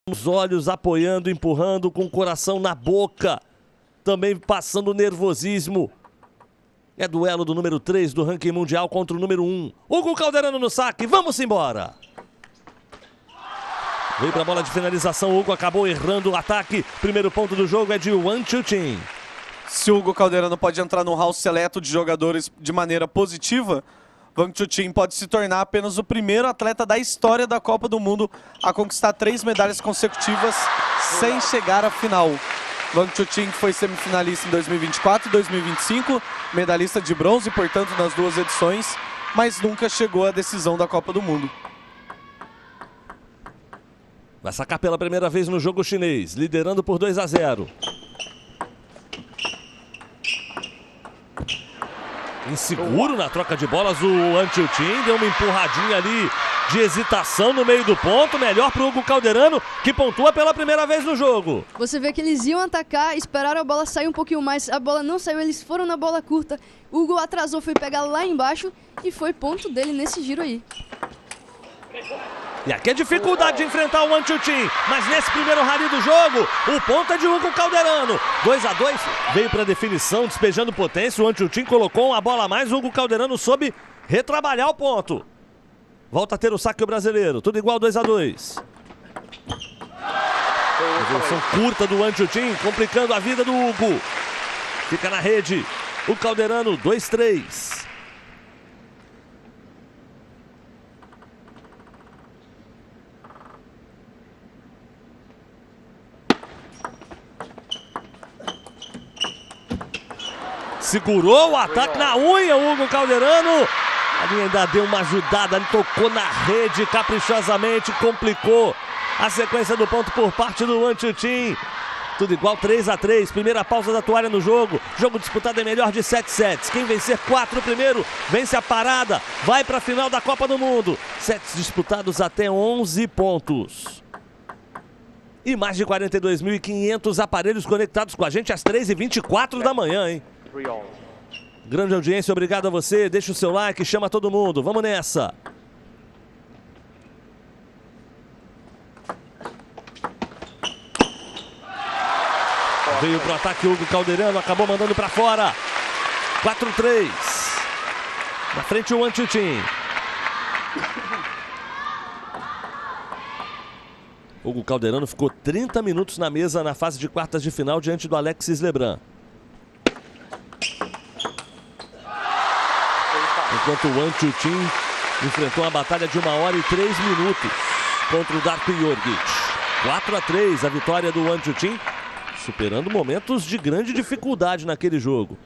Os olhos apoiando, empurrando, com o coração na boca. Também passando nervosismo. É duelo do número 3 do ranking mundial contra o número 1. Hugo Calderano no saque, vamos embora. Veio para a bola de finalização, Hugo acabou errando o ataque. Primeiro ponto do jogo é de Wang Chuqin. Se o Hugo Calderano pode entrar no hall seleto de jogadores de maneira positiva, Wang Chuqin pode se tornar apenas o primeiro atleta da história da Copa do Mundo a conquistar 3 medalhas consecutivas sem chegar à final. Wang Chuqin foi semifinalista em 2024 e 2025, medalhista de bronze, portanto, nas duas edições, mas nunca chegou à decisão da Copa do Mundo. Vai sacar pela primeira vez no jogo chinês, liderando por 2-0. Inseguro na troca de bolas, o Wang Chuqin deu uma empurradinha ali de hesitação no meio do ponto. Melhor para o Hugo Calderano, que pontua pela primeira vez no jogo. Você vê que eles iam atacar, esperaram a bola sair um pouquinho mais. A bola não saiu, eles foram na bola curta. O Hugo atrasou, foi pegar lá embaixo e foi ponto dele nesse giro aí. E aqui a dificuldade de enfrentar o Wang Chuqin, mas nesse primeiro rally do jogo, o ponto é de Hugo Calderano. 2-2, veio para definição, despejando potência. O Wang Chuqin colocou uma bola a mais, o Hugo Calderano soube retrabalhar o ponto. Volta a ter o saque o brasileiro, tudo igual 2-2. Evolução curta do Wang Chuqin, complicando a vida do Hugo. Fica na rede, o Calderano 2-3. Segurou o ataque na unha, o Hugo Calderano. Ali ainda deu uma ajudada, ele tocou na rede caprichosamente, complicou a sequência do ponto por parte do Wang Chuqin. Tudo igual, 3-3, primeira pausa da toalha no jogo. Jogo disputado é melhor de 7 sets. Quem vencer 4 primeiro, vence a parada, vai para a final da Copa do Mundo. Sets disputados até 11 pontos. E mais de 42.500 aparelhos conectados com a gente às 3h24 da manhã, hein? Grande audiência, obrigado a você. Deixa o seu like, chama todo mundo. Vamos nessa. Veio pro ataque Hugo Calderano, acabou mandando para fora. 4-3. Na frente o Wang Chuqin. Hugo Calderano ficou 30 minutos na mesa na fase de quartas de final diante do Alexis Lebrun. Enquanto o Wang Chuqin enfrentou uma batalha de 1 hora e 3 minutos contra o Darko Yorgic. 4-3 a vitória do Wang Chuqin, superando momentos de grande dificuldade naquele jogo.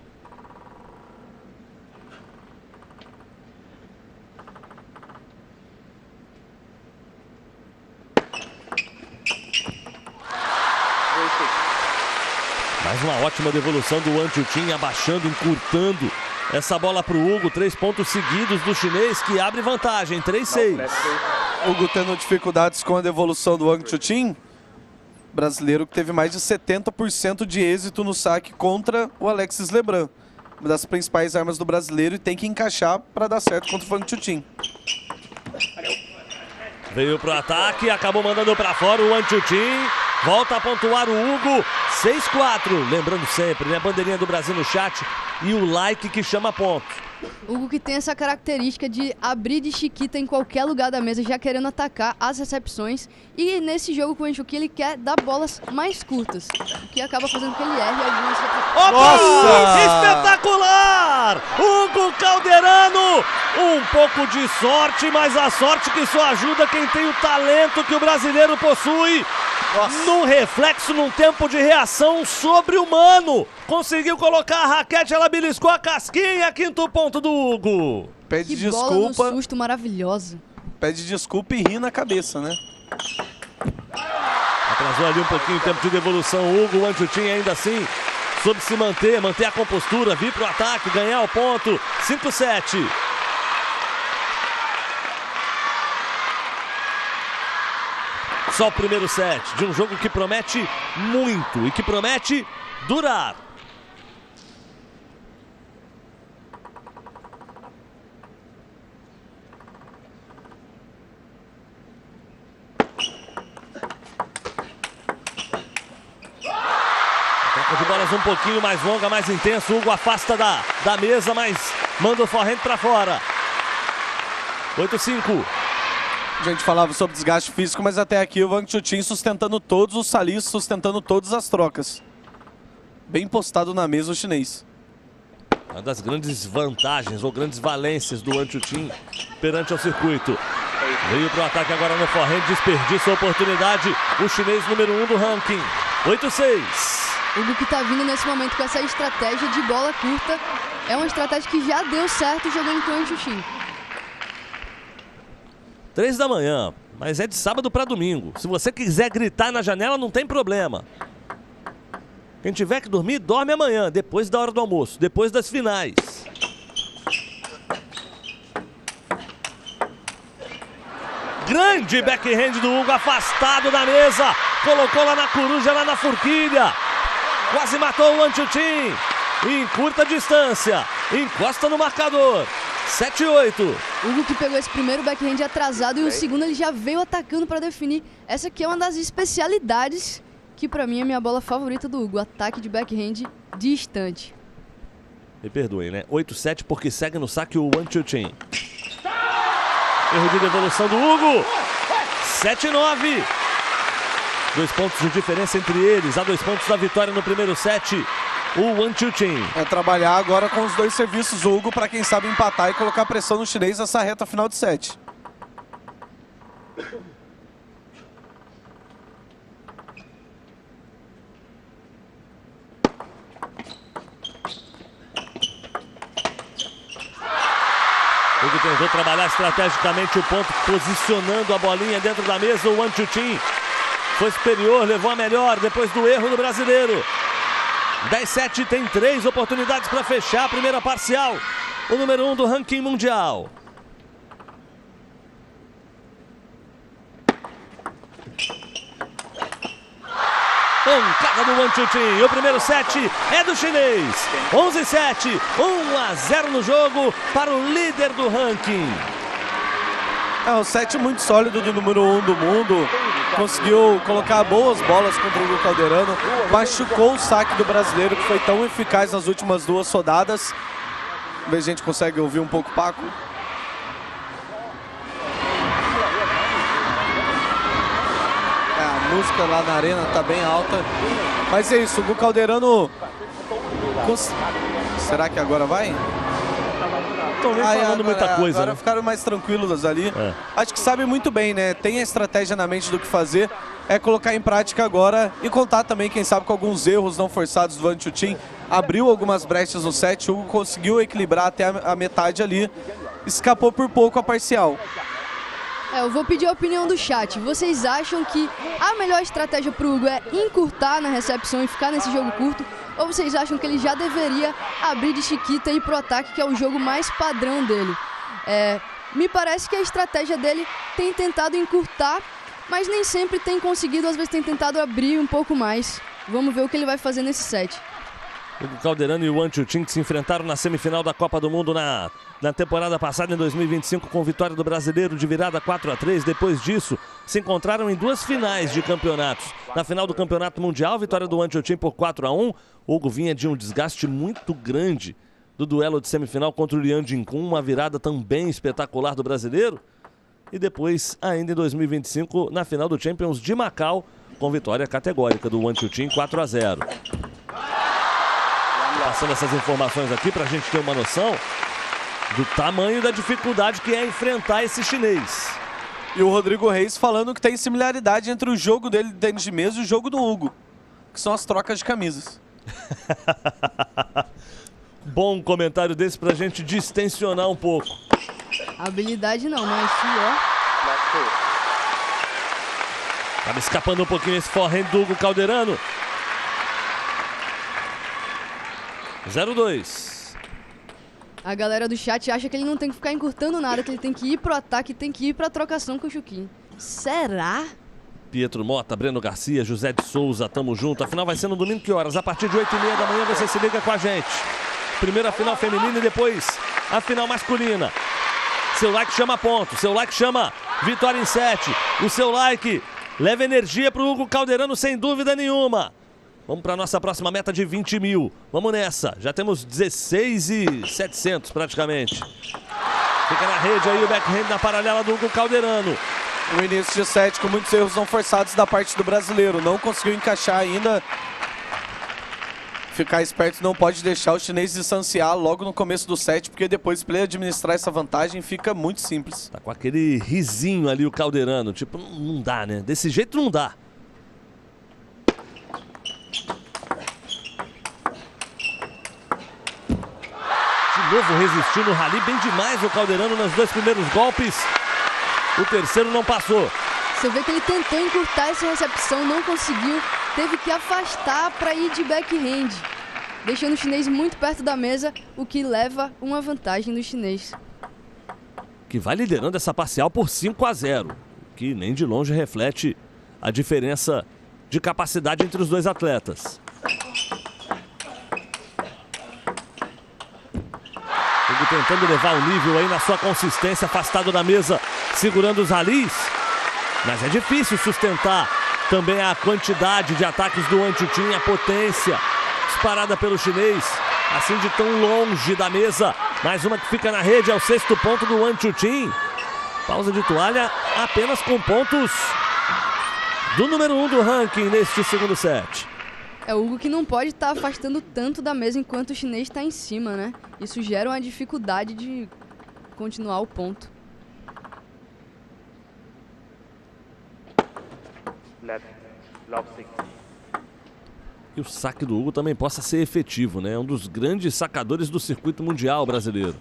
Mais uma ótima devolução do Wang Chuqin, abaixando, encurtando essa bola para o Hugo. 3 pontos seguidos do chinês, que abre vantagem, 3-6. Hugo tendo dificuldades com a devolução do Wang Chuqin, brasileiro que teve mais de 70% de êxito no saque contra o Alexis Lebrun. Uma das principais armas do brasileiro e tem que encaixar para dar certo contra o Wang Chuqin. Veio pro ataque, acabou mandando para fora o Wang Chuqin. Volta a pontuar o Hugo, 6-4. Lembrando sempre, né? Bandeirinha do Brasil no chat e o like que chama ponto. Hugo que tem essa característica de abrir de chiquita em qualquer lugar da mesa, já querendo atacar as recepções. E nesse jogo com o Wang Chuqin ele quer dar bolas mais curtas, o que acaba fazendo com que ele erre algumas recepções. Nossa! Espetacular! Hugo Calderano! Um pouco de sorte, mas a sorte que só ajuda quem tem o talento que o brasileiro possui. Nossa. Num reflexo, num tempo de reação sobre-humano. Conseguiu colocar a raquete, ela beliscou a casquinha, quinto ponto do Hugo. Pede Que desculpa. bola no susto maravilhosa. Pede desculpa e ri na cabeça, né? Atrasou ali um pouquinho o tempo de devolução. O Hugo, o Wang Chuqin ainda assim soube se manter a compostura, vir pro ataque, ganhar o ponto. 5-7. Só o primeiro set de um jogo que promete muito e que promete durar. De bolas um pouquinho mais longa, mais intenso. Hugo afasta da mesa, mas manda o forehand pra fora. 8-5. A gente falava sobre desgaste físico, mas até aqui o Wang Chuqin sustentando todos os salis, sustentando todas as trocas. Bem postado na mesa o chinês. Uma das grandes vantagens ou grandes valências do Wang Chuqin perante ao circuito. Veio para o ataque agora no forehand, desperdiça a oportunidade. O chinês número 1 do ranking. 8-6. Hugo que tá vindo nesse momento com essa estratégia de bola curta. É uma estratégia que já deu certo jogando com o Wang Chuqin. 3 da manhã, mas é de sábado para domingo. Se você quiser gritar na janela, não tem problema. Quem tiver que dormir, dorme amanhã, depois da hora do almoço, depois das finais. Grande backhand do Hugo, afastado da mesa. Colocou lá na coruja, lá na forquilha. Quase matou o Wang Chuqin. Em curta distância, encosta no marcador. 7-8. Hugo que pegou esse primeiro backhand atrasado e o segundo ele já veio atacando para definir. Essa aqui é uma das especialidades que para mim é a minha bola favorita do Hugo. Ataque de backhand distante. Me perdoem, né? 8-7 porque segue no saque o Wang Chuqin. Erro de devolução do Hugo. 7-9. 2 pontos de diferença entre eles. A 2 pontos da vitória no primeiro set. O Wang Chuqin. É trabalhar agora com os 2 serviços, o Hugo, para quem sabe empatar e colocar pressão no chinês nessa reta final de set. Hugo tentou trabalhar estrategicamente o ponto, posicionando a bolinha dentro da mesa. O Wang Chuqin foi superior, levou a melhor depois do erro do brasileiro. 10-7, tem 3 oportunidades para fechar a primeira parcial. O número 1 do ranking mundial. Pancada do Wang Chuqin. E o primeiro set é do chinês. 11-7, 1-0 no jogo para o líder do ranking. É um set muito sólido do número 1 do mundo. Conseguiu colocar boas bolas contra o Hugo Calderano. Machucou o saque do brasileiro, que foi tão eficaz nas últimas 2 rodadas. Vamos ver se a gente consegue ouvir um pouco o Paco. A música lá na arena tá bem alta. Mas é isso, o Hugo Calderano... Será que agora vai? Estão nem falando muita coisa, agora né? Ficaram mais tranquilos ali. Acho que sabe muito bem, né? Tem a estratégia na mente do que fazer. É colocar em prática agora e contar também, quem sabe, com alguns erros não forçados do Wang Chuqin. Abriu algumas brechas no set, o Hugo conseguiu equilibrar até a metade ali. Escapou por pouco a parcial. Eu vou pedir a opinião do chat. Vocês acham que a melhor estratégia pro Hugo é encurtar na recepção e ficar nesse jogo curto? Ou vocês acham que ele já deveria abrir de chiquita e ir pro ataque, que é o jogo mais padrão dele? Me parece que a estratégia dele tem tentado encurtar, mas nem sempre tem conseguido, às vezes tem tentado abrir um pouco mais. Vamos ver o que ele vai fazer nesse set. Hugo Calderano e o Wang Chuqin que se enfrentaram na semifinal da Copa do Mundo na temporada passada, em 2025, com vitória do brasileiro de virada 4-3. Depois disso, se encontraram em 2 finais de campeonatos. Na final do Campeonato Mundial, vitória do Wang Chuqin por 4-1. Hugo vinha de um desgaste muito grande do duelo de semifinal contra o Liang Jinkun, uma virada também espetacular do brasileiro. E depois, ainda em 2025, na final do Champions de Macau, com vitória categórica do Wang Chuqin 4-0. Passando essas informações aqui para a gente ter uma noção do tamanho da dificuldade que é enfrentar esse chinês. E o Rodrigo Reis falando que tem similaridade entre o jogo dele dentro de mesa e o jogo do Hugo, que são as trocas de camisas. Bom comentário desse pra gente distensionar um pouco. Habilidade não, mas ó. Tava escapando um pouquinho esse forehand do Hugo Calderano. 0-2. A galera do chat acha que ele não tem que ficar encurtando nada, que ele tem que ir pro ataque, tem que ir pra trocação com o Chuqin. Será? Pietro Mota, Breno Garcia, José de Souza, tamo junto. A final vai ser no domingo, que horas? A partir de 8h30 da manhã você se liga com a gente. Primeiro a final feminina e depois a final masculina. Seu like chama ponto, seu like chama vitória em set. O seu like leva energia pro Hugo Calderano, sem dúvida nenhuma. Vamos para nossa próxima meta de 20 mil. Vamos nessa. Já temos 16.700 praticamente. Fica na rede aí o backhand na paralela do Hugo Calderano. O início de set com muitos erros não forçados da parte do brasileiro. Não conseguiu encaixar ainda. Ficar esperto, não pode deixar o chinês distanciar logo no começo do set, porque depois para ele administrar essa vantagem fica muito simples. Tá com aquele risinho ali o Calderano. Tipo, não dá, né? Desse jeito não dá. De novo resistindo o rally bem demais o Calderano nos 2 primeiros golpes. O terceiro não passou. Você vê que ele tentou encurtar essa recepção, não conseguiu. Teve que afastar para ir de backhand, deixando o chinês muito perto da mesa, o que leva uma vantagem do chinês. Que vai liderando essa parcial por 5-0, que nem de longe reflete a diferença de capacidade entre os dois atletas. Hugo tentando levar o nível aí na sua consistência, afastado da mesa, segurando os rallies. Mas é difícil sustentar também a quantidade de ataques do Wan Chuqin, a potência disparada pelo chinês, assim de tão longe da mesa. Mais uma que fica na rede, é o 6º ponto do Wan Chuqin. Pausa de toalha apenas com pontos do número 1 do ranking neste segundo set. É o Hugo que não pode estar afastando tanto da mesa enquanto o chinês está em cima, né? Isso gera uma dificuldade de continuar o ponto. Que o saque do Hugo também possa ser efetivo, né? É um dos grandes sacadores do circuito mundial brasileiro.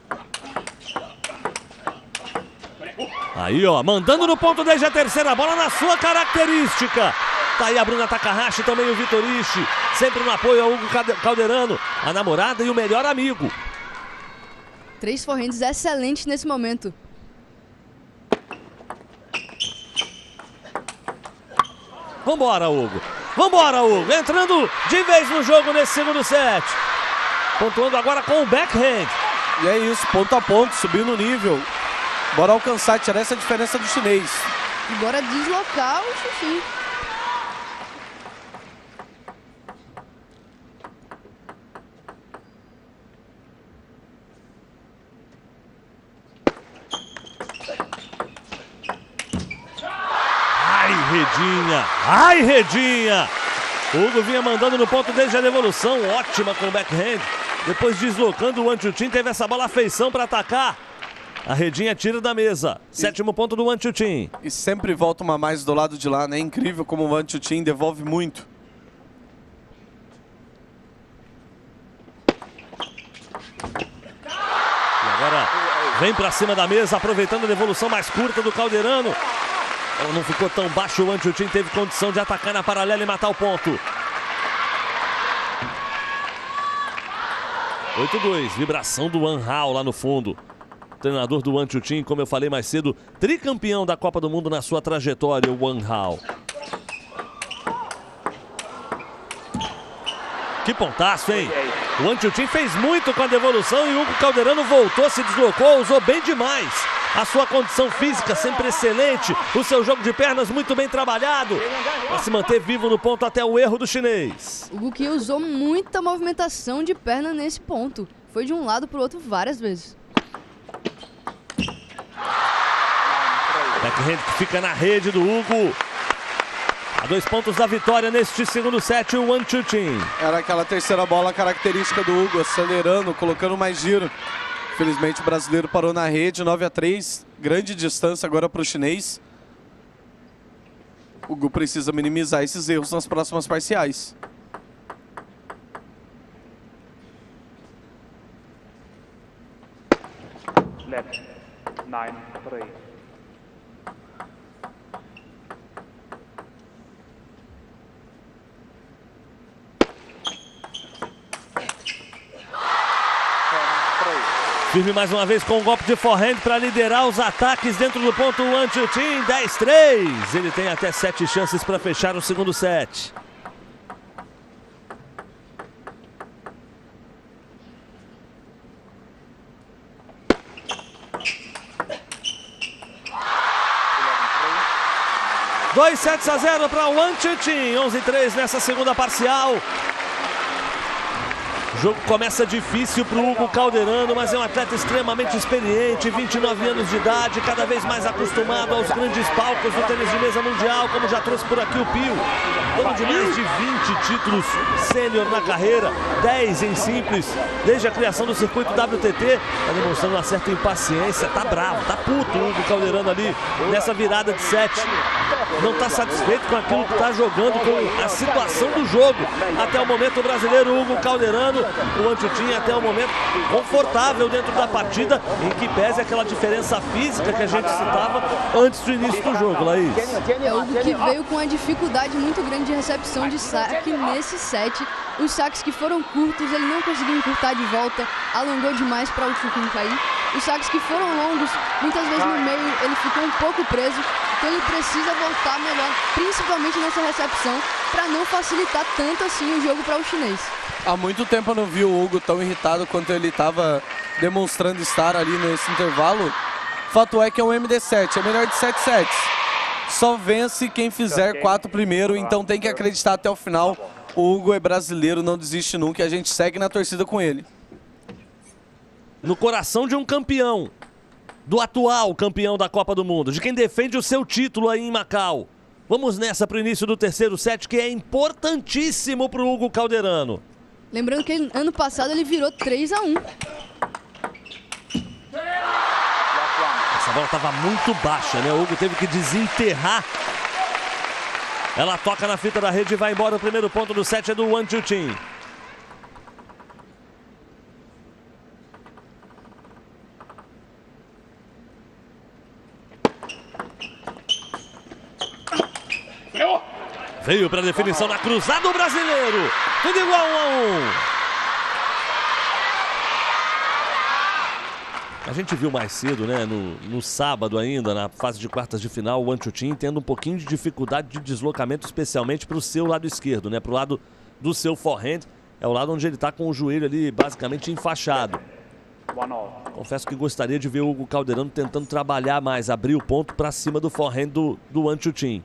Aí, ó, mandando no ponto desde a terceira bola na sua característica. Tá aí a Bruna Takahashi, também o Vitor Ishii, sempre no apoio ao Hugo Calderano, a namorada e o melhor amigo. 3 forehands excelentes nesse momento. Vambora, Hugo. Vambora, Hugo. Entrando de vez no jogo nesse segundo set. Pontuando agora com o backhand. E é isso, ponto a ponto, subindo o nível. Bora alcançar, tirar essa diferença do chinês. E bora deslocar o Chuqin. Redinha, ai Redinha! O Hugo vinha mandando no ponto desde a devolução, ótima com o backhand. Depois deslocando o Wan Chuqin, teve essa bola feição para atacar. A Redinha tira da mesa, 7º ponto do Wan Chuqin. E sempre volta uma mais do lado de lá, né? É incrível como o Wan Chuqin devolve muito. E agora vem para cima da mesa, aproveitando a devolução mais curta do Calderano. Não ficou tão baixo, o Wan Chuqin teve condição de atacar na paralela e matar o ponto. 8-2, vibração do Wan Hao lá no fundo. Treinador do Wan Chuqin, como eu falei mais cedo, tricampeão da Copa do Mundo na sua trajetória, o Wan Hao. Que pontaço, hein? O Wan Chuqin fez muito com a devolução e o Hugo Calderano voltou, se deslocou, usou bem demais. A sua condição física sempre excelente, o seu jogo de pernas muito bem trabalhado, para se manter vivo no ponto até o erro do chinês. O Hugo que usou muita movimentação de perna nesse ponto. Foi de um lado para o outro várias vezes. Backhand que fica na rede do Hugo. A 2 pontos da vitória neste segundo set, o Wan Chuqin. Era aquela terceira bola característica do Hugo, acelerando, colocando mais giro. Felizmente o brasileiro parou na rede, 9-3, grande distância agora para o chinês. O Hugo precisa minimizar esses erros nas próximas parciais. Left, 9-3. Firme mais uma vez com um golpe de forehand para liderar os ataques dentro do ponto. O Wan Chuqin, 10-3. Ele tem até 7 chances para fechar o segundo set. 2 sets a 0 para o Antutin. 11-3 nessa segunda parcial. O jogo começa difícil para o Hugo Calderano, mas é um atleta extremamente experiente, 29 anos de idade, cada vez mais acostumado aos grandes palcos do tênis de mesa mundial, como já trouxe por aqui o Pio. Dono de mais de 20 títulos sênior na carreira, 10 em simples, desde a criação do circuito WTT. Está demonstrando uma certa impaciência, tá bravo, tá puto o Hugo Calderano ali nessa virada de set. Não está satisfeito com aquilo que está jogando, com a situação do jogo. Até o momento o brasileiro Hugo Calderano, o Antutin até o momento confortável dentro da partida, em que pese aquela diferença física que a gente citava antes do início do jogo, Laís. É o Hugo que veio com uma dificuldade muito grande de recepção de saque nesse set. Os saques que foram curtos, ele não conseguiu encurtar de volta, alongou demais para o Antutin cair. Os saques que foram longos, muitas vezes no meio, ele ficou um pouco preso. Então ele precisa voltar melhor, principalmente nessa recepção, para não facilitar tanto assim o jogo para o chinês. Há muito tempo eu não vi o Hugo tão irritado quanto ele estava demonstrando estar ali nesse intervalo. Fato é que é um MD7, é melhor de 7 sets. Só vence quem fizer 4 primeiro, então tem que acreditar até o final. O Hugo é brasileiro, não desiste nunca e a gente segue na torcida com ele. No coração de um campeão, do atual campeão da Copa do Mundo, de quem defende o seu título aí em Macau. Vamos nessa para o início do terceiro set, que é importantíssimo para o Hugo Calderano. Lembrando que ano passado ele virou 3-1. Essa bola estava muito baixa, né? O Hugo teve que desenterrar. Ela toca na fita da rede e vai embora. O primeiro ponto do set é do Antutin. Veio para a definição na cruzada o brasileiro. Tudo igual 1-1. A gente viu mais cedo, né, no sábado ainda, na fase de quartas de final, o Antutin tendo um pouquinho de dificuldade de deslocamento, especialmente para o seu lado esquerdo, né, para o lado do seu forehand. É o lado onde ele está com o joelho ali basicamente enfaixado. Confesso que gostaria de ver o Hugo Calderano tentando trabalhar mais, abrir o ponto para cima do forehand do Antutin.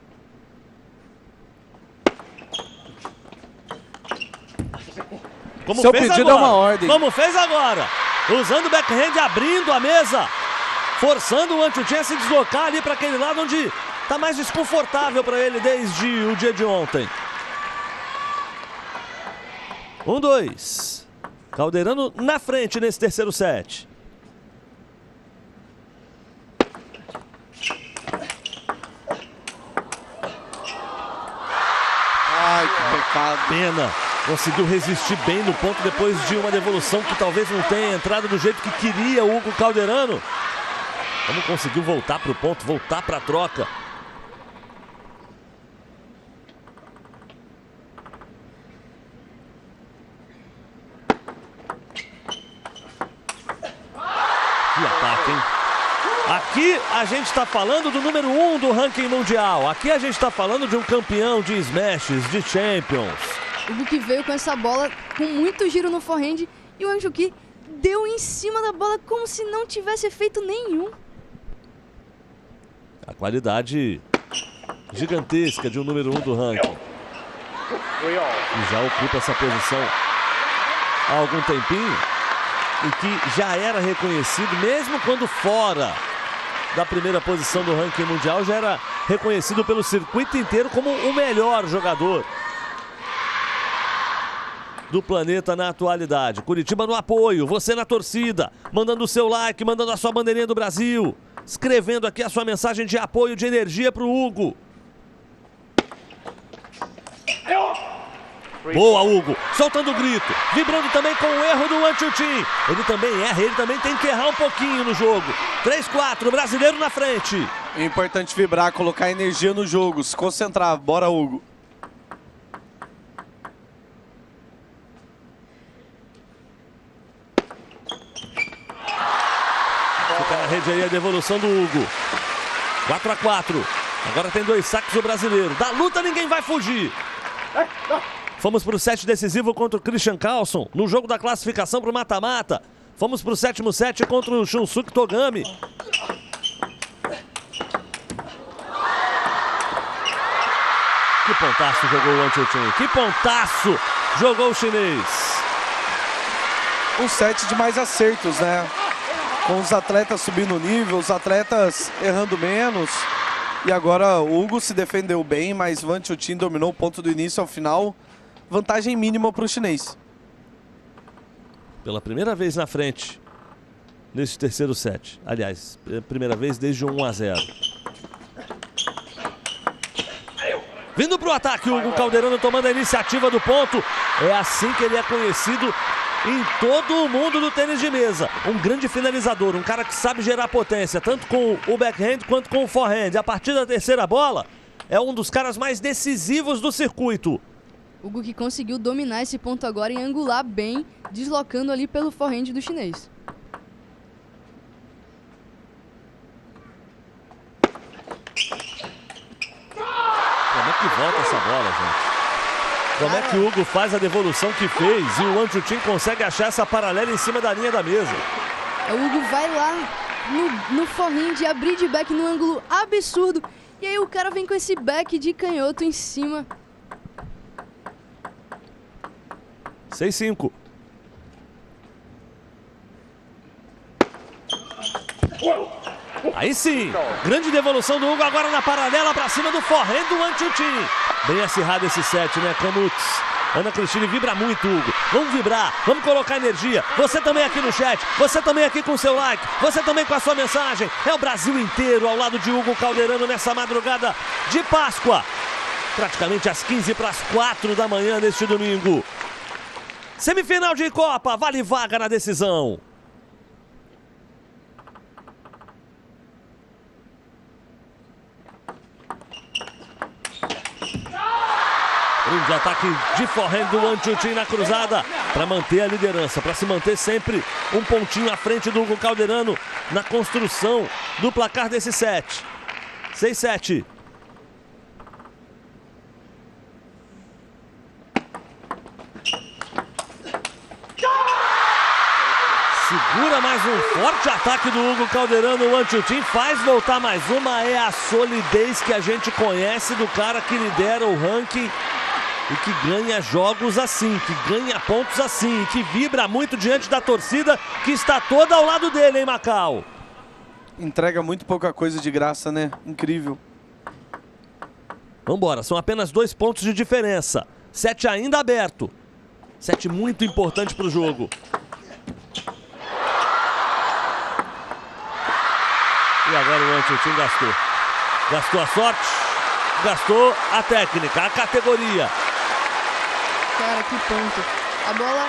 Como Seu fez pedido agora. é uma ordem. Como fez agora. Usando o backhand, abrindo a mesa. Forçando o Antutin a se deslocar ali para aquele lado onde está mais desconfortável para ele desde o dia de ontem. 1-2. Calderano na frente nesse terceiro set. Ai, que pecado. Pena. Conseguiu resistir bem no ponto depois de uma devolução que talvez não tenha entrado do jeito que queria o Hugo Calderano. Como conseguiu voltar para o ponto, voltar para a troca. Que ataque, hein? Aqui a gente está falando do número 1 do ranking mundial. Aqui a gente está falando de um campeão de smashes, de champions. O Hugo que veio com essa bola com muito giro no forehand e o Antutin deu em cima da bola como se não tivesse efeito nenhum. A qualidade gigantesca de um número 1 do ranking. E já ocupa essa posição há algum tempinho. E que já era reconhecido, mesmo quando fora da primeira posição do ranking mundial, já era reconhecido pelo circuito inteiro como o melhor jogador do planeta na atualidade. Curitiba no apoio, você na torcida, mandando o seu like, mandando a sua bandeirinha do Brasil, escrevendo aqui a sua mensagem de apoio, de energia para o Hugo. Boa, Hugo, soltando o grito, vibrando também com o erro do Antutin. Ele também erra, ele também tem que errar um pouquinho no jogo. 3-4, brasileiro na frente. É importante vibrar, colocar energia no jogo, se concentrar. Bora, Hugo. Fica na rede aí a devolução do Hugo. 4-4. Agora tem 2 saques do brasileiro. Da luta ninguém vai fugir. Fomos para o set decisivo contra o Christian Carlson, no jogo da classificação para o mata-mata. Fomos para o 7º set contra o Shunsuke Togami. pontaço jogou o Wanchutin. Que pontaço jogou o chinês. Um set de mais acertos, né? Com os atletas subindo o nível, os atletas errando menos. E agora o Hugo se defendeu bem, mas Wanchutin dominou o ponto do início ao final. Vantagem mínima para o chinês. Pela primeira vez na frente nesse terceiro set. Aliás, primeira vez desde o 1-0. Vindo para o ataque, o Hugo Calderano tomando a iniciativa do ponto. É assim que ele é conhecido em todo o mundo do tênis de mesa. Um grande finalizador, um cara que sabe gerar potência, tanto com o backhand quanto com o forehand. A partir da terceira bola, é um dos caras mais decisivos do circuito. Hugo que conseguiu dominar esse ponto agora e angular bem, deslocando ali pelo forehand do chinês. Como é que volta essa bola, gente? Como é que o Hugo faz a devolução que fez e o Wanchutin consegue achar essa paralela em cima da linha da mesa? O Hugo vai lá no forehand, abrir de back no ângulo absurdo. E aí o cara vem com esse back de canhoto em cima. 6-5. Aí sim, grande devolução do Hugo agora na paralela para cima do forehand do Wanchutin. Bem acirrado esse set, né, Canuts? Ana Cristine vibra muito, Hugo. Vamos vibrar, vamos colocar energia. Você também aqui no chat, você também aqui com o seu like, você também com a sua mensagem. É o Brasil inteiro ao lado de Hugo Calderano nessa madrugada de Páscoa. Praticamente às 15:45 da manhã deste domingo. Semifinal de Copa, vale vaga na decisão. Grande ataque de forehand do Wanchutin na cruzada para manter a liderança, para se manter sempre um pontinho à frente do Hugo Calderano na construção do placar desse set. 6-7. Segura mais um forte ataque do Hugo Calderano. O Wanchutin faz voltar mais uma. É a solidez que a gente conhece do cara que lidera o ranking e que ganha jogos assim, que ganha pontos assim, que vibra muito diante da torcida que está toda ao lado dele, hein, Macau? Entrega muito pouca coisa de graça, né? Incrível. Vambora, são apenas 2 pontos de diferença. Set ainda aberto. Set muito importante para o jogo. E agora o Wanchutin gastou. Gastou a sorte, gastou a técnica, a categoria. Cara, que ponto. A bola,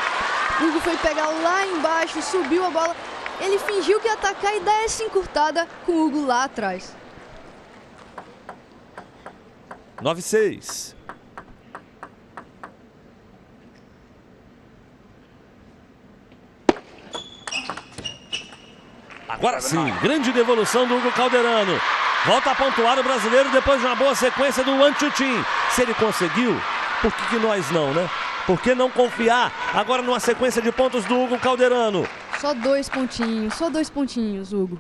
o Hugo foi pegar lá embaixo, subiu a bola. Ele fingiu que ia atacar e dá essa encurtada com o Hugo lá atrás. 9-6. Agora sim, grande devolução do Hugo Calderano. Volta a pontuar o brasileiro depois de uma boa sequência do Wanchutin. Se ele conseguiu, por que nós não, né? Por que não confiar agora numa sequência de pontos do Hugo Calderano? Só 2 pontinhos, Hugo.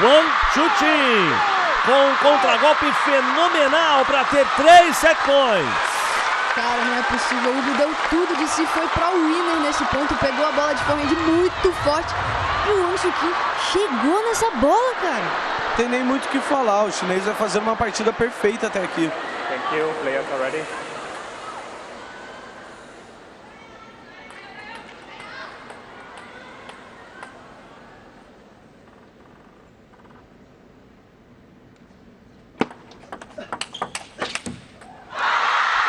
Wanchutin com um contragolpe fenomenal para ter 3 set points. Cara, não é possível. O Hugo deu tudo de si, foi para o winner nesse ponto, pegou a bola de forehand muito forte. E o Wanchutin chegou nessa bola, cara. Tem nem muito o que falar, o chinês vai fazer uma partida perfeita até aqui. Thank you, players are ready.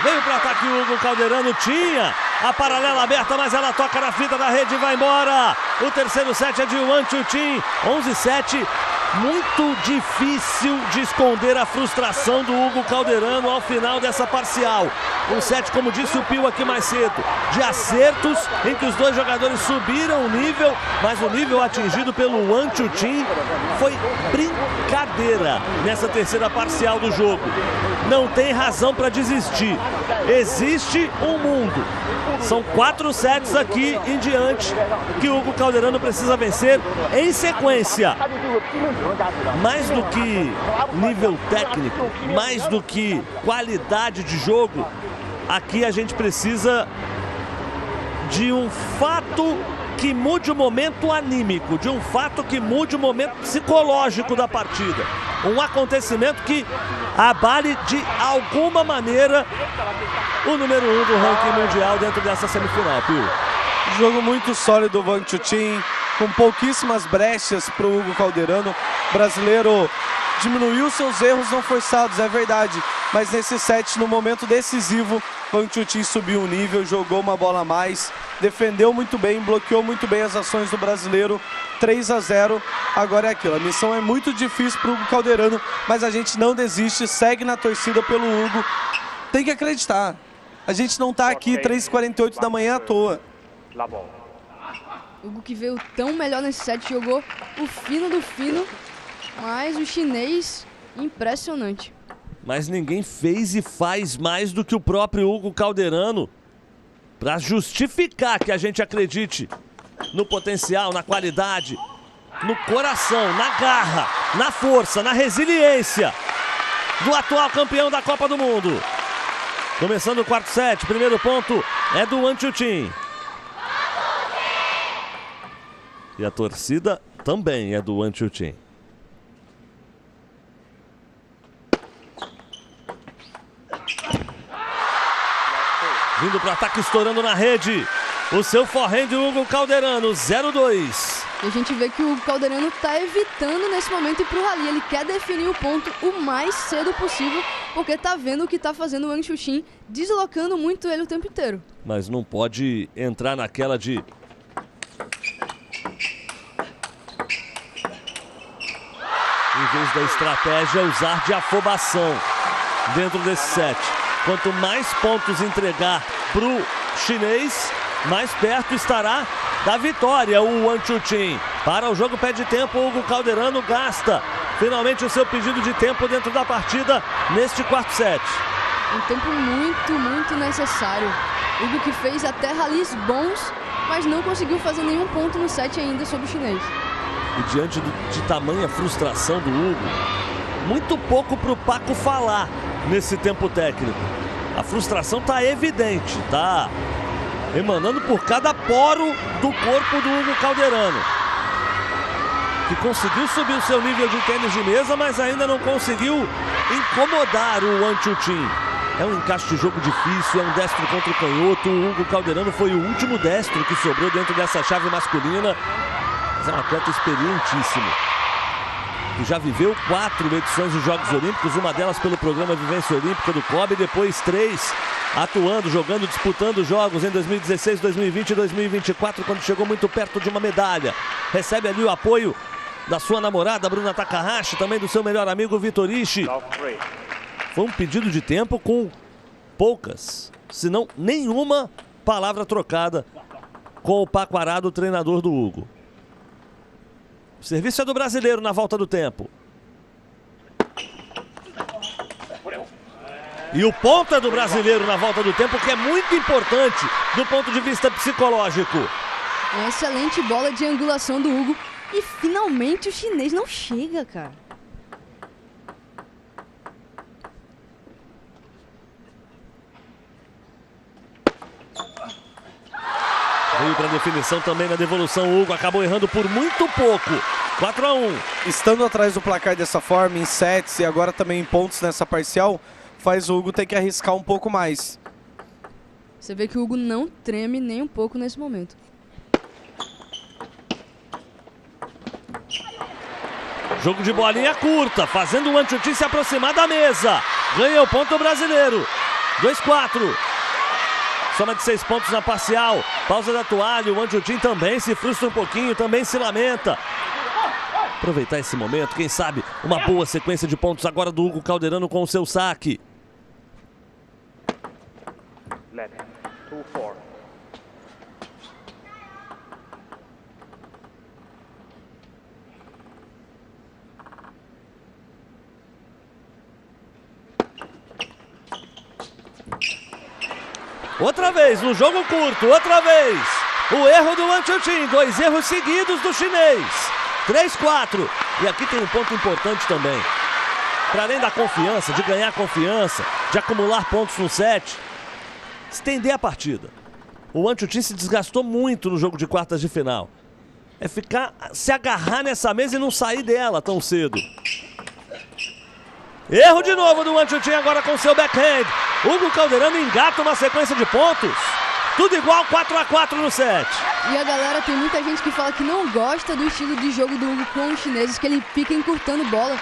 Veio para o ataque o Hugo Calderano, tinha a paralela aberta, mas ela toca na fita da rede e vai embora. O terceiro set é de Wanchutin, 11-7. Muito difícil de esconder a frustração do Hugo Calderano ao final dessa parcial. Um set, como disse o Pio aqui mais cedo, de acertos em que os dois jogadores subiram o nível, mas o nível atingido pelo Wanchutin foi brincadeira nessa terceira parcial do jogo. Não tem razão para desistir. Existe um mundo São 4 sets aqui em diante que o Hugo Calderano precisa vencer em sequência. Mais do que nível técnico, mais do que qualidade de jogo, aqui a gente precisa de um fato que mude o momento anímico, de um fato que mude o momento psicológico da partida. Um acontecimento que abale de alguma maneira o número 1 do ranking mundial dentro dessa semifinal, Pio. Jogo muito sólido do Wang Chuqin, com pouquíssimas brechas para o Hugo Calderano. O brasileiro diminuiu seus erros não forçados, é verdade, mas nesse set, no momento decisivo, Wang Chuqin subiu um nível, jogou uma bola a mais, defendeu muito bem, bloqueou muito bem as ações do brasileiro. 3-0, agora é aquilo. A missão é muito difícil para o Hugo Calderano, mas a gente não desiste, segue na torcida pelo Hugo. Tem que acreditar. A gente não está aqui 3h48 da manhã à toa. O Hugo que veio tão melhor nesse set, jogou o fino do fino, mas o chinês, impressionante. Mas ninguém fez e faz mais do que o próprio Hugo Calderano para justificar que a gente acredite no potencial, na qualidade, no coração, na garra, na força, na resiliência do atual campeão da Copa do Mundo. Começando o quarto set, primeiro ponto é do Wang Chuqin. E a torcida também é do Wang Chuqin. Vindo para o ataque, estourando na rede. O seu forehand, Hugo Calderano, 0-2. E a gente vê que o Hugo Calderano está evitando nesse momento ir pro rally. Ele quer definir o ponto o mais cedo possível, porque tá vendo o que tá fazendo o Wang Chuqin, deslocando muito ele o tempo inteiro. Mas não pode entrar naquela de... em vez da estratégia, usar de afobação dentro desse set. Quanto mais pontos entregar pro chinês, mais perto estará da vitória o Wang Chuqin. Para o jogo pede tempo, o Hugo Calderano gasta finalmente o seu pedido de tempo dentro da partida neste quarto set. Um tempo muito necessário. O Hugo que fez até rallies bons, mas não conseguiu fazer nenhum ponto no set ainda sobre o chinês. E diante de tamanha frustração do Hugo, muito pouco para o Paco falar nesse tempo técnico. A frustração está evidente, tá emanando por cada poro do corpo do Hugo Calderano, que conseguiu subir o seu nível de tênis de mesa, mas ainda não conseguiu incomodar o Wang Chuqin. É um encaixe de jogo difícil, é um destro contra o canhoto. O Hugo Calderano foi o último destro que sobrou dentro dessa chave masculina, mas é um atleta experientíssimo, que já viveu 4 edições dos Jogos Olímpicos, uma delas pelo programa Vivência Olímpica do COB, depois 3 atuando, jogando, disputando jogos em 2016, 2020 e 2024, quando chegou muito perto de uma medalha. Recebe ali o apoio da sua namorada, Bruna Takahashi, também do seu melhor amigo, Vitor Ishii. Foi um pedido de tempo com poucas, se não nenhuma palavra trocada com o Paco Arado, o treinador do Hugo. O serviço é do brasileiro na volta do tempo. E o ponto é do brasileiro na volta do tempo, que é muito importante do ponto de vista psicológico. Uma excelente bola de angulação do Hugo. E finalmente o chinês não chega, cara. Veio para definição também na devolução. O Hugo acabou errando por muito pouco. 4-1. Estando atrás do placar dessa forma, em sets e agora também em pontos nessa parcial, faz o Hugo ter que arriscar um pouco mais. Você vê que o Hugo não treme nem um pouco nesse momento. Jogo de bolinha curta, fazendo o Wang Chuqin se aproximar da mesa. Ganha o ponto brasileiro. 2-4. Soma de 6 pontos na parcial. Pausa da toalha. O Wang Chuqin também se frustra um pouquinho, também se lamenta. Aproveitar esse momento, quem sabe uma boa sequência de pontos agora do Hugo Calderano com o seu saque. Let 2-4. Outra vez, no jogo curto, outra vez. O erro do Wang Chuqin, 2 erros seguidos do chinês. 3-4. E aqui tem um ponto importante também. Para além da confiança, de ganhar confiança, de acumular pontos no set, estender a partida. O Wang Chuqin se desgastou muito no jogo de quartas de final. É se agarrar nessa mesa e não sair dela tão cedo. Erro de novo do Wang Chuqin agora com seu backhand. Hugo Calderano engata uma sequência de pontos. Tudo igual, 4-4 no set. E a galera, tem muita gente que fala que não gosta do estilo de jogo do Hugo com os chineses, que ele fica encurtando bola.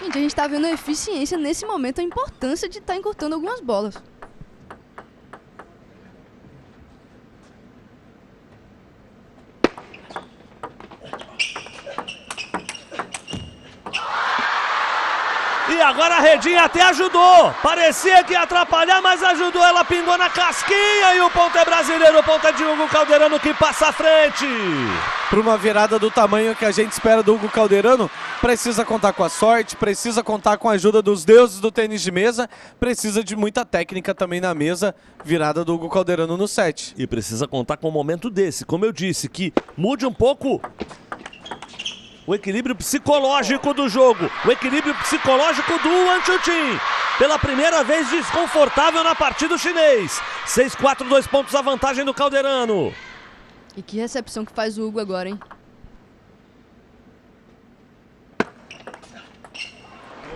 Gente, a gente tá vendo a eficiência nesse momento, a importância de estar encurtando algumas bolas. E agora a redinha até ajudou. Parecia que ia atrapalhar, mas ajudou. Ela pingou na casquinha e o ponto é brasileiro. O ponto é de Hugo Calderano que passa à frente. Para uma virada do tamanho que a gente espera do Hugo Calderano, precisa contar com a sorte, precisa contar com a ajuda dos deuses do tênis de mesa, precisa de muita técnica também na mesa. Virada do Hugo Calderano no set. E precisa contar com um momento desse, como eu disse, que mude um pouco o equilíbrio psicológico do jogo. O equilíbrio psicológico do Wang Chuqin. Pela primeira vez desconfortável na partida do chinês. 6-4, 2 pontos a vantagem do Calderano. E que recepção que faz o Hugo agora, hein?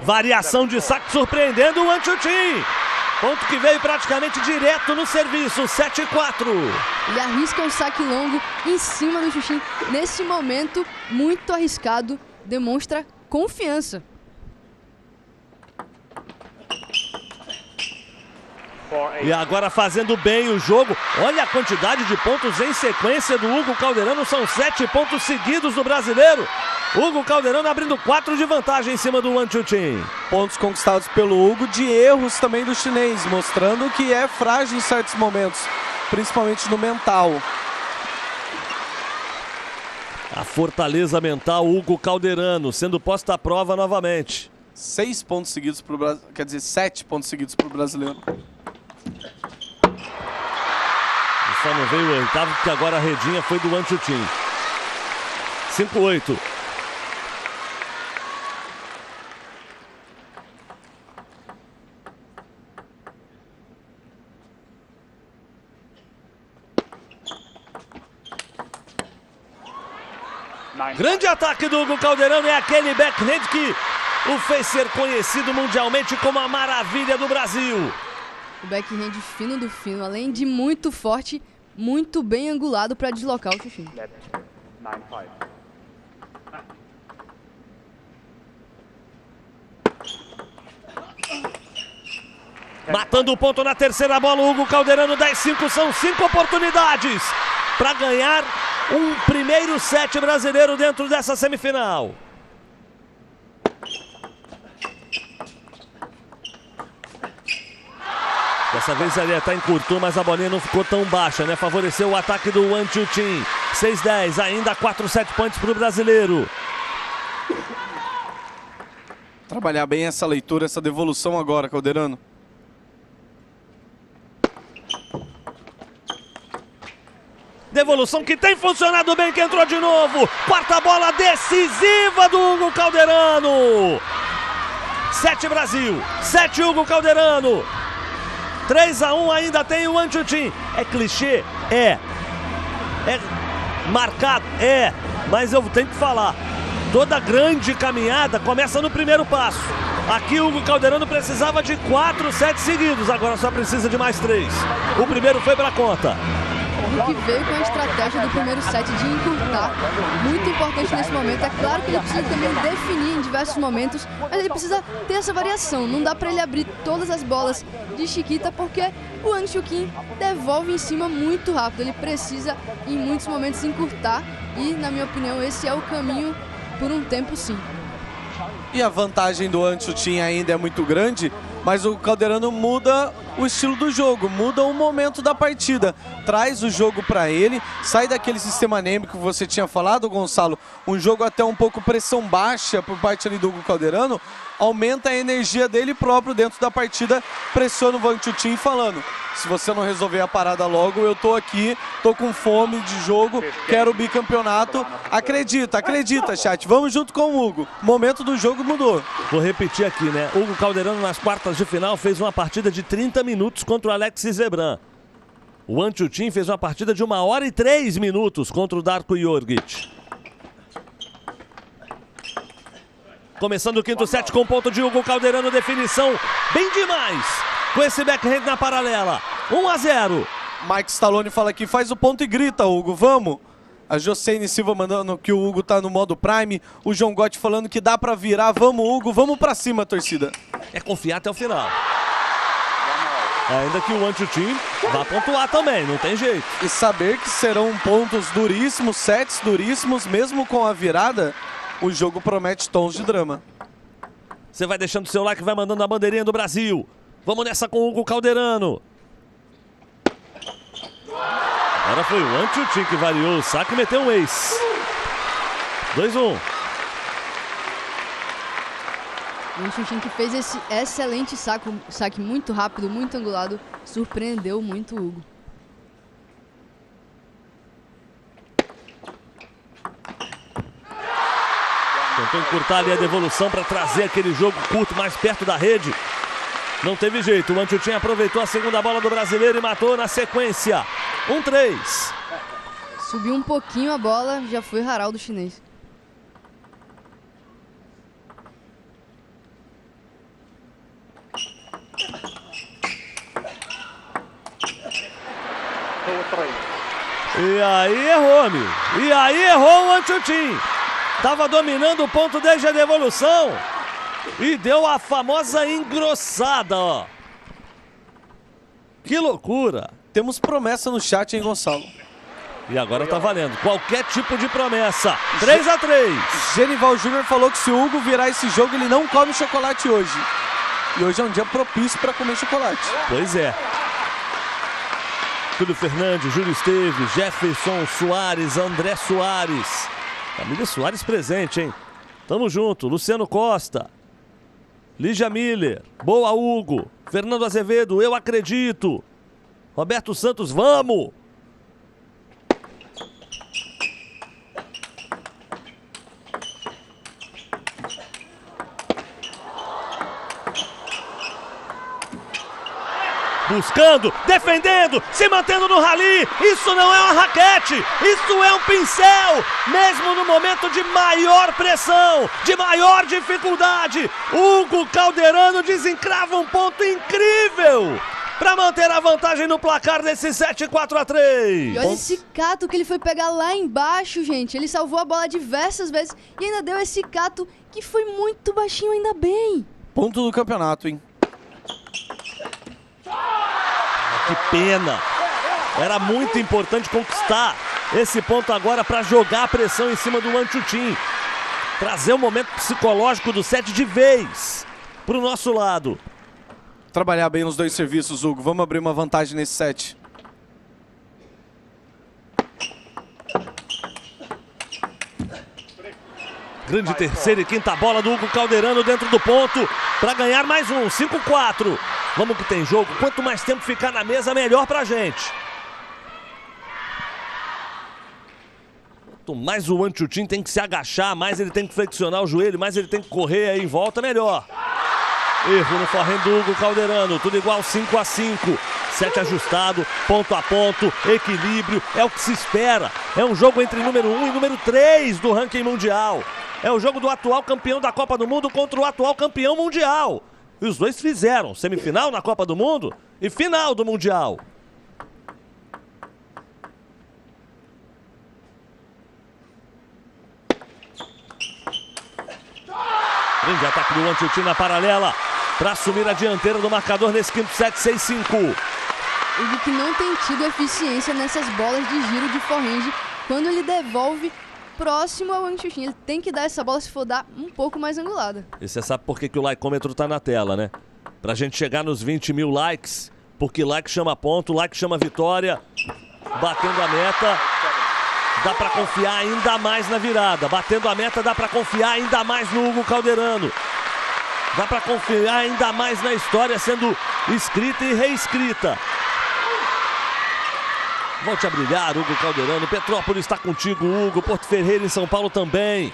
Variação de saque surpreendendo o Wang Chuqin. Ponto que veio praticamente direto no serviço, 7-4. Ele arrisca um saque longo em cima do Chuqin. Nesse momento, muito arriscado, demonstra confiança. E agora fazendo bem o jogo. Olha a quantidade de pontos em sequência do Hugo Calderano. São 7 pontos seguidos do brasileiro. Hugo Calderano abrindo 4 de vantagem em cima do Wang Chuqin. Pontos conquistados pelo Hugo, de erros também do chinês, mostrando que é frágil em certos momentos, principalmente no mental. A fortaleza mental, Hugo Calderano, sendo posta à prova novamente. 6 pontos seguidos para o brasileiro, quer dizer, 7 pontos seguidos para o brasileiro. E só não veio o oitavo, porque agora a redinha foi do Wang Chuqin. 5-8. Grande ataque do Hugo Calderano, é aquele backhand que o fez ser conhecido mundialmente como a maravilha do Brasil. O backhand fino do fino, além de muito forte, muito bem angulado para deslocar o Chuqin. Matando o ponto na terceira bola, o Hugo Calderano 10-5, são 5 oportunidades para ganhar um primeiro set brasileiro dentro dessa semifinal. Dessa vez ele até encurtou, mas a bolinha não ficou tão baixa, né? Favoreceu o ataque do Wang Chuqin. 6-10, ainda 4 set points para o brasileiro. Trabalhar bem essa leitura, essa devolução agora, Calderano. Devolução que tem funcionado bem, que entrou de novo. Quarta bola decisiva do Hugo Calderano. 7 Brasil, 7 Hugo Calderano. 3-1 ainda tem o Wang Chuqin. É clichê? É. É marcado? É. Mas eu tenho que falar. Toda grande caminhada começa no primeiro passo. Aqui o Hugo Calderano precisava de 4 sets seguidos. Agora só precisa de mais 3. O primeiro foi para conta. O que veio com a estratégia do primeiro set de encurtar, muito importante nesse momento. É claro que ele precisa também definir em diversos momentos, mas ele precisa ter essa variação. Não dá para ele abrir todas as bolas de Chiquita, porque o Wang Chuqin devolve em cima muito rápido. Ele precisa, em muitos momentos, encurtar e, na minha opinião, esse é o caminho por um tempo, sim. E a vantagem do Wang Chuqin ainda é muito grande, Mas o Calderano muda o estilo do jogo, muda o momento da partida, traz o jogo para ele, sai daquele sistema anêmico que você tinha falado, Gonçalo, um jogo até um pouco pressão baixa por parte ali do Hugo Calderano, aumenta a energia dele próprio dentro da partida, pressiona o Wang Chuqin falando: se você não resolver a parada logo, eu tô aqui, tô com fome de jogo, quero o bicampeonato. Acredita, chat, vamos junto com o Hugo. O momento do jogo mudou. Vou repetir aqui, né? Hugo Calderano nas quartas de final fez uma partida de 30 minutos contra o Alexis Zebran. O Wang Chuqin fez uma partida de 1 hora e 3 minutos contra o Darko Jorgic. Começando o quinto set com ponto de Hugo Calderano, definição bem demais. Com esse backhand na paralela, 1-0. Mike Stallone fala aqui, faz o ponto e grita, Hugo, vamos. A Jocene Silva mandando que o Hugo tá no modo Prime. O João Gotti falando que dá pra virar. Vamos, Hugo, vamos pra cima, torcida. É confiar até o final. Ainda que o Wang Chuqin vá pontuar também, não tem jeito. E saber que serão pontos duríssimos, sets duríssimos, mesmo com a virada, o jogo promete tons de drama. Você vai deixando o seu like, vai mandando a bandeirinha do Brasil. Vamos nessa com o Hugo Calderano. Agora foi o Wang Chuqin que variou o saque e meteu um ace. 2-1. O Wang Chuqin que fez esse excelente saque muito rápido, muito angulado, surpreendeu muito o Hugo. Tentou encurtar ali a devolução para trazer aquele jogo curto mais perto da rede. Não teve jeito, o Wang Chuqin aproveitou a segunda bola do brasileiro e matou na sequência. 1-3. Subiu um pouquinho a bola, já foi Harald chinês. E aí errou, meu. E aí errou o Wang Chuqin. Tava dominando o ponto desde a devolução. E deu a famosa engrossada, ó. Que loucura. Temos promessa no chat, hein, Gonçalo? E agora tá valendo. Qualquer tipo de promessa. 3-3. Genival Júnior falou que se o Hugo virar esse jogo, ele não come chocolate hoje. E hoje é um dia propício para comer chocolate. Pois é. Túlio Fernandes, Júlio Esteves, Jefferson Soares, André Soares. Família Soares presente, hein? Tamo junto. Luciano Costa. Lígia Miller. Boa, Hugo. Fernando Azevedo, eu acredito. Roberto Santos, vamos! Buscando, defendendo, se mantendo no rally. Isso não é uma raquete, isso é um pincel. Mesmo no momento de maior pressão, de maior dificuldade, Hugo Calderano desencrava um ponto incrível para manter a vantagem no placar desse set 4-3. E olha esse cato que ele foi pegar lá embaixo, gente. Ele salvou a bola diversas vezes e ainda deu esse cato que foi muito baixinho, ainda bem. Ponto do campeonato, hein? Que pena. Era muito importante conquistar esse ponto agora para jogar a pressão em cima do Wang Chuqin. Trazer o momento psicológico do set de vez para o nosso lado. Trabalhar bem nos dois serviços, Hugo. Vamos abrir uma vantagem nesse set. Grande terceira e quinta bola do Hugo Calderano dentro do ponto para ganhar mais um. 5-4. Vamos que tem jogo. Quanto mais tempo ficar na mesa, melhor pra gente. Quanto mais o Wang Chuqin tem que se agachar, mais ele tem que flexionar o joelho, mais ele tem que correr aí em volta, melhor. Erro no forehand do Hugo Calderano. Tudo igual, 5-5. Set ajustado, ponto a ponto, equilíbrio. É o que se espera. É um jogo entre número 1 e número 3 do ranking mundial. É o jogo do atual campeão da Copa do Mundo contra o atual campeão mundial. E os dois fizeram semifinal na Copa do Mundo e final do Mundial. Grande ataque do Wang Chuqin na paralela para assumir a dianteira do marcador nesse quinto set, 6-5. Hugo que não tem tido eficiência nessas bolas de giro de forehand quando ele devolve próximo ao Wang Chuqin. Ele tem que dar essa bola se for dar um pouco mais angulada. E você sabe por que o laicômetro tá na tela, né? pra gente chegar nos 20 mil likes, porque like chama ponto, like chama vitória. Batendo a meta, dá pra confiar ainda mais na virada. Batendo a meta, dá pra confiar ainda mais no Hugo Calderano. Dá pra confiar ainda mais na história sendo escrita e reescrita. Volte a brilhar, Hugo Calderano. Petrópolis está contigo, Hugo. Porto Ferreira em São Paulo também.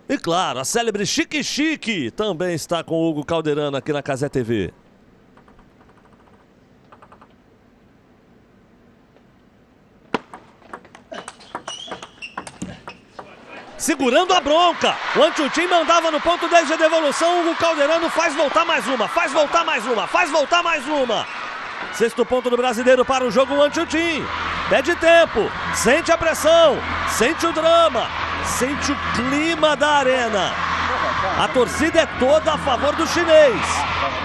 E claro, a célebre Chique Chique também está com o Hugo Calderano aqui na Cazé TV. Segurando a bronca. O Antioquim mandava no ponto 10 de devolução. O Hugo Calderano faz voltar mais uma. Faz voltar mais uma. Faz voltar mais uma. Sexto ponto do brasileiro para o jogo, o Antioquim. Pede tempo. Sente a pressão. Sente o drama. Sente o clima da arena. A torcida é toda a favor do chinês.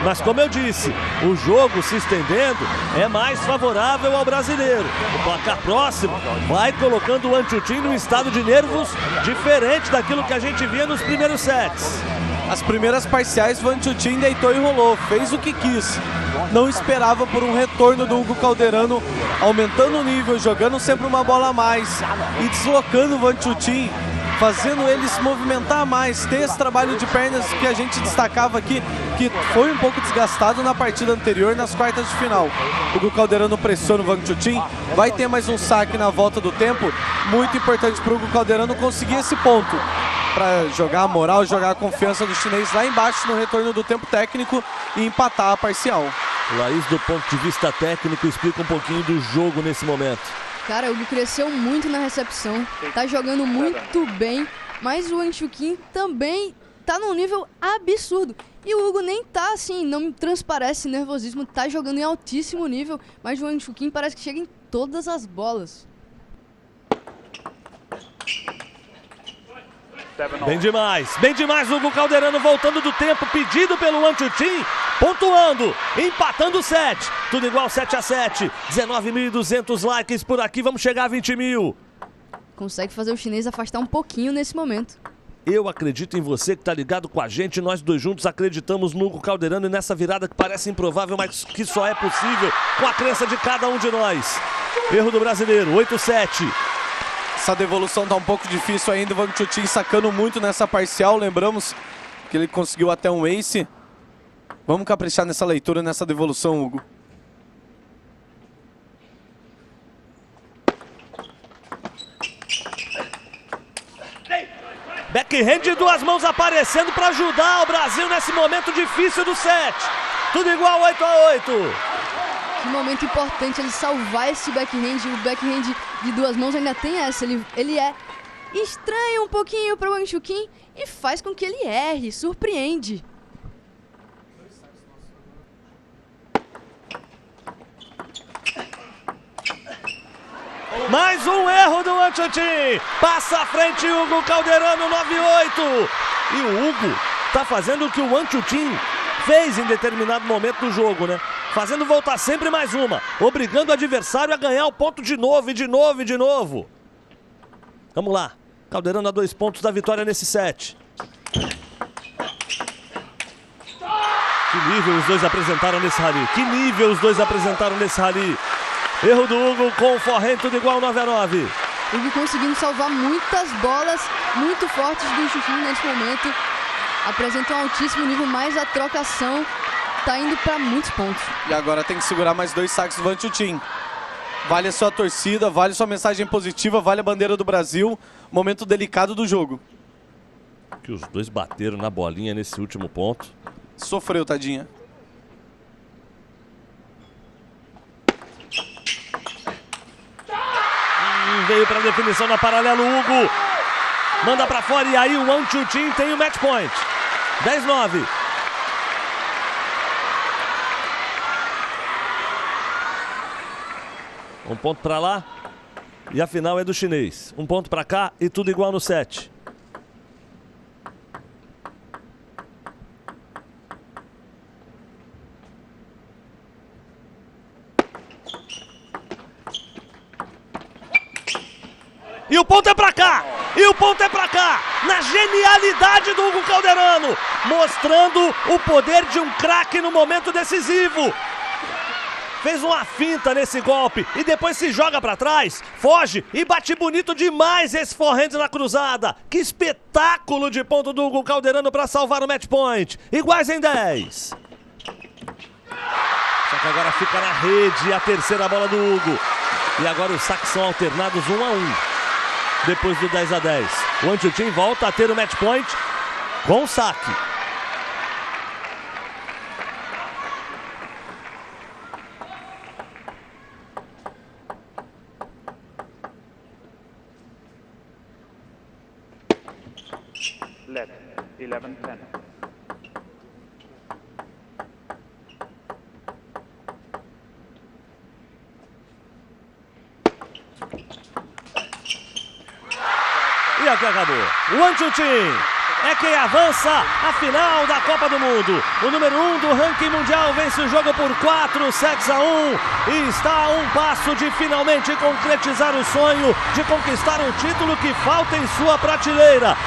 Mas como eu disse, o jogo se estendendo é mais favorável ao brasileiro. O placar próximo vai colocando o Antioquim num estado de nervos diferente daquilo que a gente via nos primeiros sets. As primeiras parciais, o Antioquim deitou e rolou, fez o que quis. Não esperava por um retorno do Hugo Calderano, aumentando o nível, jogando sempre uma bola a mais e deslocando o Antioquim, fazendo ele se movimentar mais, ter esse trabalho de pernas que a gente destacava aqui, que foi um pouco desgastado na partida anterior, nas quartas de final. O Hugo Calderano pressiona o Wang Chuqin, vai ter mais um saque na volta do tempo, muito importante para o Hugo Calderano conseguir esse ponto, para jogar a moral, jogar a confiança do chinês lá embaixo no retorno do tempo técnico e empatar a parcial. Laís, do ponto de vista técnico, explica um pouquinho do jogo nesse momento. Cara, o Hugo cresceu muito na recepção, tá jogando muito bem, mas o Wang Chuqin também tá num nível absurdo. E o Hugo nem tá assim, não transparece nervosismo, tá jogando em altíssimo nível, mas o Wang Chuqin parece que chega em todas as bolas. Bem demais o Hugo Calderano voltando do tempo, pedido pelo Antioquim, pontuando, empatando o set, tudo igual 7-7, 19.200 likes por aqui, vamos chegar a 20 mil. Consegue fazer o chinês afastar um pouquinho nesse momento. Eu acredito em você que tá ligado com a gente, nós dois juntos acreditamos no Hugo Calderano e nessa virada que parece improvável, mas que só é possível com a crença de cada um de nós. Erro do brasileiro, 8-7. Essa devolução tá um pouco difícil ainda, o Wang Chuqin sacando muito nessa parcial, lembramos que ele conseguiu até um ace. Vamos caprichar nessa leitura, nessa devolução, Hugo. Backhand de duas mãos aparecendo para ajudar o Brasil nesse momento difícil do set. Tudo igual 8-8. Que momento importante ele salvar esse backhand. O backhand de duas mãos ainda tem essa. Ele é estranho um pouquinho para o Wang Chuqin e faz com que ele erre, surpreende. Mais um erro do Antioquim. Passa à frente Hugo Calderano, 9-8. E o Hugo tá fazendo o que o Antioquim fez em determinado momento do jogo, né? Fazendo voltar sempre mais uma, obrigando o adversário a ganhar o ponto de novo, e de novo, e de novo. Vamos lá, Calderano a 2 pontos da vitória nesse set. Que nível os dois apresentaram nesse rally, que nível os dois apresentaram nesse rally. Erro do Hugo com o forehand, tudo igual 9-9. Hugo conseguindo salvar muitas bolas muito fortes do Chuqin nesse momento. Apresenta um altíssimo nível, mas a trocação tá indo para muitos pontos. E agora tem que segurar mais 2 saques do Wang Chuqin. Vale a sua torcida, vale sua mensagem positiva, vale a bandeira do Brasil. Momento delicado do jogo. Que os dois bateram na bolinha nesse último ponto. Sofreu, tadinha. Veio para definição na paralela o Hugo. Manda para fora e aí o Wang Chuqin tem o match point. 10-9. Um ponto para lá e a final é do chinês. Um ponto para cá e tudo igual no set. E o ponto é pra cá! E o ponto é pra cá, na genialidade do Hugo Calderano, mostrando o poder de um craque no momento decisivo. Fez uma finta nesse golpe e depois se joga pra trás, foge e bate bonito demais esse forehand na cruzada. Que espetáculo de ponto do Hugo Calderano pra salvar o match point. Iguais em 10. Só que agora fica na rede a terceira bola do Hugo. E agora os saques são alternados 1 a 1. Depois do 10 a 10. O Antioquia volta a ter o match point com o saque. Let 11-10. E aqui acabou. O Antioquia é quem avança a final da Copa do Mundo. O número 1 do ranking mundial vence o jogo por 4 sets a 1 e está a um passo de finalmente concretizar o sonho de conquistar um título que falta em sua prateleira.